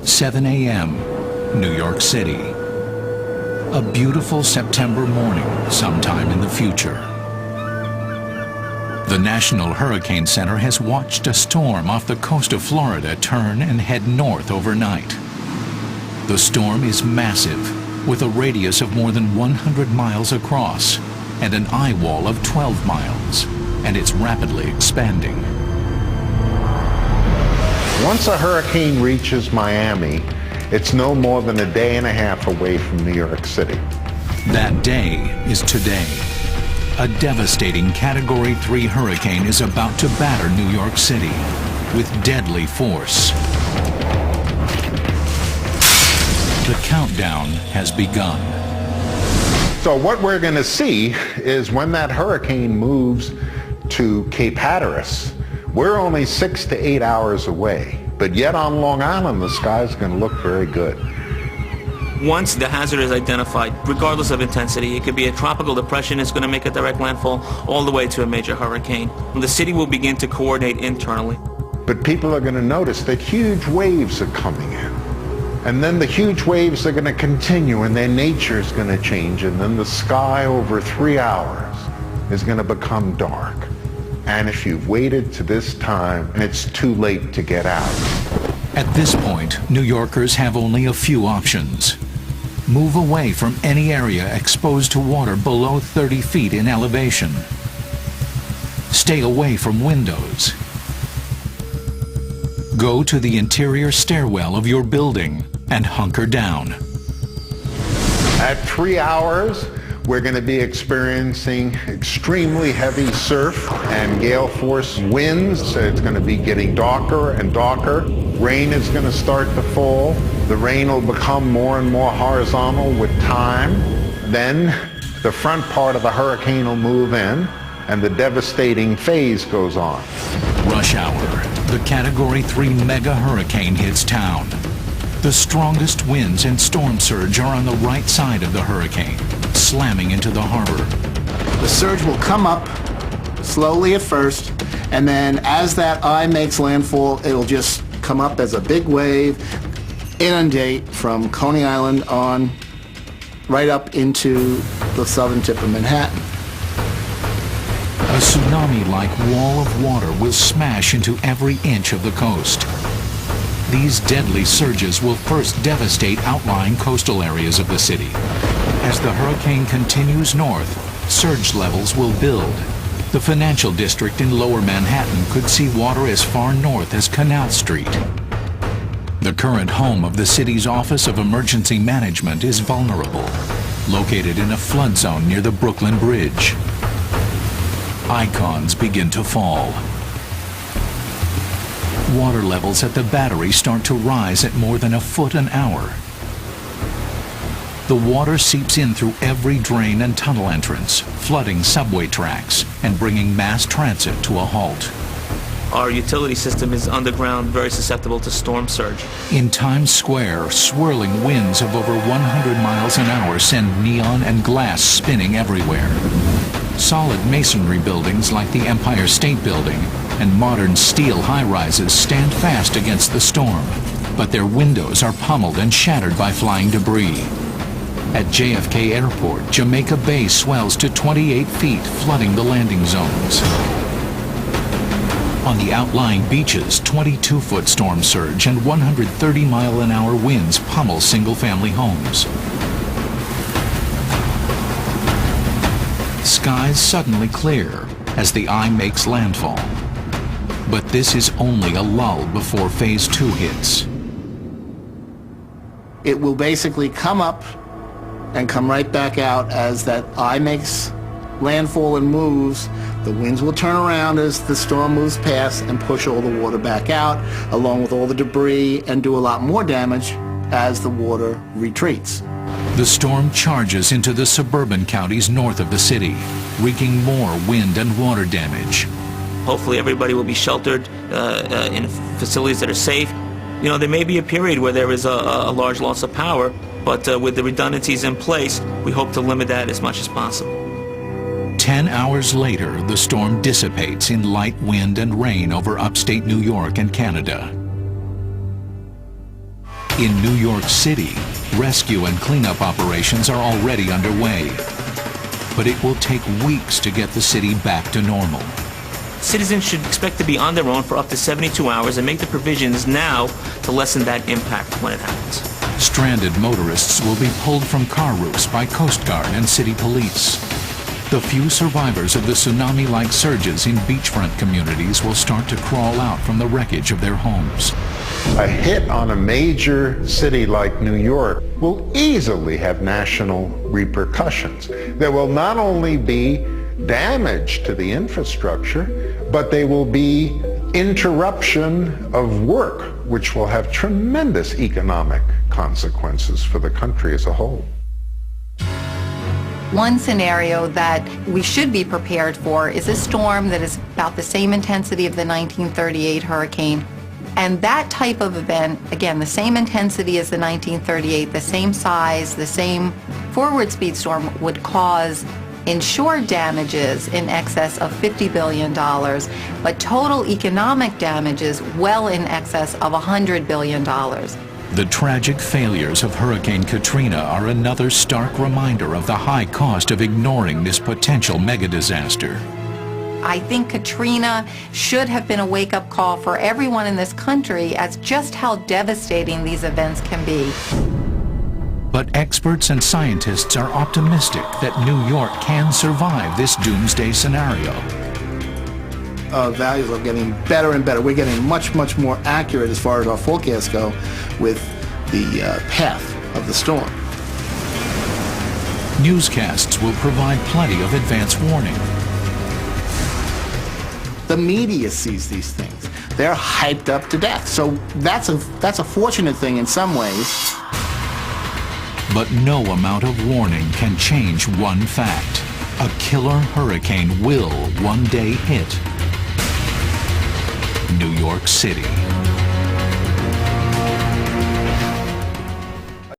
7 a.m., New York City. A beautiful September morning sometime in the future. The National Hurricane Center has watched a storm off the coast of Florida turn and head north overnight. The storm is massive, with a radius of more than 100 miles across and an eye wall of 12 miles, and it's rapidly expanding. Once a hurricane reaches Miami, it's no more than a day and a half away from New York City. That day is today. A devastating Category 3 hurricane is about to batter New York City with deadly force. The countdown has begun. So what we're going to see is when that hurricane moves to Cape Hatteras, we're only 6 to 8 hours away, but yet on Long Island, the sky is going to look very good. Once the hazard is identified, regardless of intensity, it could be a tropical depression, it's going to make a direct landfall, all the way to a major hurricane. The city will begin to coordinate internally. But people are going to notice that huge waves are coming in. And then the huge waves are going to continue, and their nature is going to change, and then the sky over 3 hours is going to become dark. And if you've waited to this time, it's too late to get out. At this point, New Yorkers have only a few options. Move away from any area exposed to water below 30 feet in elevation. Stay away from windows. Go to the interior stairwell of your building and hunker down. At 3 hours, we're going to be experiencing extremely heavy surf and gale force winds. So it's going to be getting darker and darker. Rain is going to start to fall. The rain will become more and more horizontal with time. Then the front part of the hurricane will move in and the devastating phase goes on. Rush hour. The Category 3 mega hurricane hits town. The strongest winds and storm surge are on the right side of the hurricane, slamming into the harbor. The surge will come up slowly at first, and then as that eye makes landfall, it'll just come up as a big wave, inundate from Coney Island on right up into the southern tip of Manhattan. A tsunami-like wall of water will smash into every inch of the coast. These deadly surges will first devastate outlying coastal areas of the city. As the hurricane continues north, surge levels will build. The financial district in Lower Manhattan could see water as far north as Canal Street. The current home of the city's Office of Emergency Management is vulnerable, located in a flood zone near the Brooklyn Bridge. Icons begin to fall. Water levels at the Battery start to rise at more than a foot an hour. The water seeps in through every drain and tunnel entrance, flooding subway tracks and bringing mass transit to a halt. Our utility system is underground, very susceptible to storm surge. In Times Square, swirling winds of over 100 miles an hour send neon and glass spinning everywhere. Solid masonry buildings like the Empire State Building and modern steel high-rises stand fast against the storm, but their windows are pummeled and shattered by flying debris. At JFK Airport, Jamaica Bay swells to 28 feet, flooding the landing zones. On the outlying beaches, 22-foot storm surge and 130-mile-an-hour winds pummel single-family homes. Skies suddenly clear as the eye makes landfall. But this is only a lull before Phase 2 hits. It will basically come up and come right back out as that eye makes landfall and moves. The winds will turn around as the storm moves past and push all the water back out, along with all the debris, and do a lot more damage as the water retreats. The storm charges into the suburban counties north of the city, wreaking more wind and water damage. Hopefully everybody will be sheltered in facilities that are safe. You know, there may be a period where there is a large loss of power, but with the redundancies in place, we hope to limit that as much as possible. 10 hours later, the storm dissipates in light wind and rain over upstate New York and Canada. In New York City, rescue and cleanup operations are already underway. But it will take weeks to get the city back to normal. Citizens should expect to be on their own for up to 72 hours and make the provisions now to lessen that impact when it happens. Stranded motorists will be pulled from car roofs by Coast Guard and city police. The few survivors of the tsunami-like surges in beachfront communities will start to crawl out from the wreckage of their homes. A hit on a major city like New York will easily have national repercussions. There will not only be damage to the infrastructure, but there will be interruption of work, which will have tremendous economic consequences for the country as a whole. One scenario that we should be prepared for is a storm that is about the same intensity of the 1938 hurricane. And that type of event, again, the same intensity as the 1938, the same size, the same forward speed storm would cause insured damages in excess of $50 billion, but total economic damages well in excess of $100 billion. The tragic failures of Hurricane Katrina are another stark reminder of the high cost of ignoring this potential mega-disaster. I think Katrina should have been a wake-up call for everyone in this country as just how devastating these events can be. But experts and scientists are optimistic that New York can survive this doomsday scenario. Values are getting better and better. We're getting much, much more accurate as far as our forecasts go with the path of the storm. Newscasts will provide plenty of advance warning. The media sees these things. They're hyped up to death. So that's a fortunate thing in some ways. But no amount of warning can change one fact. A killer hurricane will one day hit New York City.